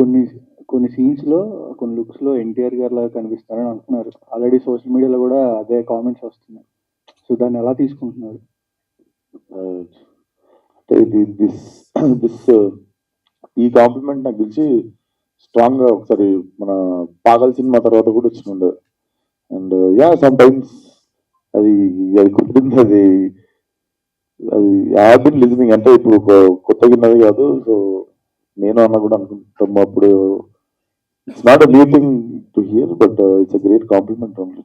కొన్ని కొన్ని సీన్స్‌లో, కొన్ని లుక్స్‌లో ఎన్టీఆర్ గారిలాగా కనిపిస్తారని అంటున్నారు. ఆల్రెడీ సోషల్ మీడియాలో గూడా అదే కామెంట్స్ వస్తున్నాయి. సో, దాన్ని ఎలా తీసుకుంటున్నారు? అంటే ఇది దిస్ ఈ కాంప్లిమెంట్ నాకు తెలిసి స్ట్రాంగ్గా ఒకసారి మన పాగల్ సినిమా తర్వాత కూడా వచ్చిండే. అండ్ యా సమ్ టైమ్స్ అది అది కుదిరింది. అది ఐ హావ్ బిన్ లిజనింగ్. అంటే ఇప్పుడు కొత్తగా ఉన్నది కాదు. సో నేను అన్న కూడా అనుకుంటాం అప్పుడు. It's not a new thing to hear, but it's a great compliment only.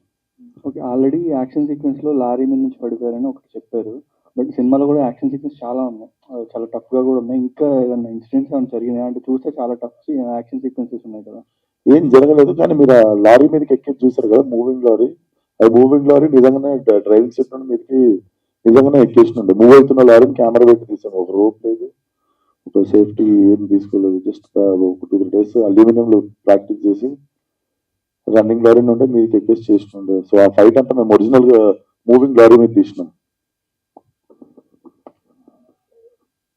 Okay. Already action సీక్వెన్స్‌లో లారీ మీద నుంచి పడిపోయారని ఒకటి చెప్పారు. బట్ సినిమాలో గూడా యాక్షన్ సీక్వెన్స్ చాలా ఉన్నాయి. చాలా టఫ్‌గా గూడా ఉన్నాయి. ఇంకా ఏదన్నా ఇన్సిడెంట్స్ ఏమైనా జరిగినాయా? అంటే చూస్తే చాలా టఫ్ యాక్షన్ సీక్వెన్సెస్ ఉన్నాయి కదా! ఏం జరగలేదు, కానీ మీరు ఆ లారీ మీదకి ఎక్కి చూసారు కదా, మూవింగ్ లారీ. అది మూవింగ్ లారీ నిజంగానే డ్రైవింగ్ సీట్ నుండి మీదకి నిజంగానే ఎక్కేసినండి. మూవ్ అవుతున్న లారీని కెమెరా పెట్టి తీసాము. ఒక రోప్ లేదు, ఒక సేఫ్టీ ఏం తీసుకోలేదు. జస్ట్ ఒక 2-3 days అల్యూమినియంలో ప్రాక్టీస్ చేసి రన్నింగ్ లారీ నుండి మీదకి ఎక్కేసి చేసినండే. సో ఆ ఫైట్ అంతా మేము ఒరిజినల్ గా మూవింగ్ లారీ మీద తీసినాం.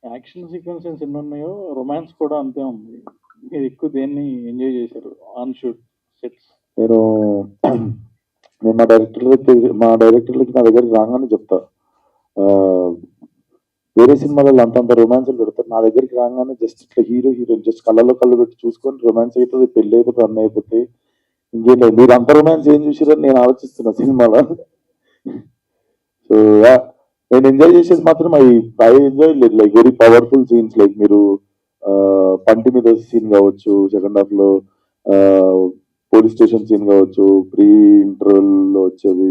యాక్షన్ సీక్వెన్సెస్ ఎన్ని ఉన్నాయో రొమాన్స్ కూడా అంతే ఉంది. మీరు ఎక్కువ దేన్ని ఎంజాయ్ చేశారు ఆన్ షూట్ సెట్స్? నేను మా డైరెక్టర్లకి నా దగ్గరికి రాగానే చెప్తా. వేరే సినిమాలలో అంతంత రొమాన్స్లు పెడతారు, నా దగ్గరికి రాగానే జస్ట్ ఇట్లా హీరోయిన్ జస్ట్ కళ్ళలో కళ్ళు పెట్టి చూసుకొని రొమాన్స్ అవుతుంది, పెళ్లి అయిపోతుంది, అన్న అయిపోతాయి, ఇంకేం లేదు. మీరు అంత రొమాన్స్ ఏం చూసారని నేను ఆలోచిస్తున్నా సినిమాలో. సో నేను ఎంజాయ్ చేసేది మాత్రం I enjoy like very powerful scenes. Like మీరు పంటి మీద సీన్ కావచ్చు, సెకండ్ హాఫ్ లో పోలీస్ స్టేషన్ సీన్ కావచ్చు, ప్రీ ఇంటర్వెల్ లో వచ్చేది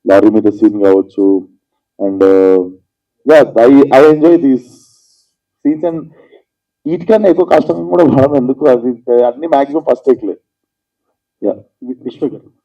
లారీ మీద సీన్ కావచ్చు. And I enjoy these scenes. And వీటికన్నా ఎక్కువ కష్టంగా కూడా పడడం ఎందుకు, అది అన్ని మాక్సిమం ఫస్ట్ టేక్లే. విశ్వ గారు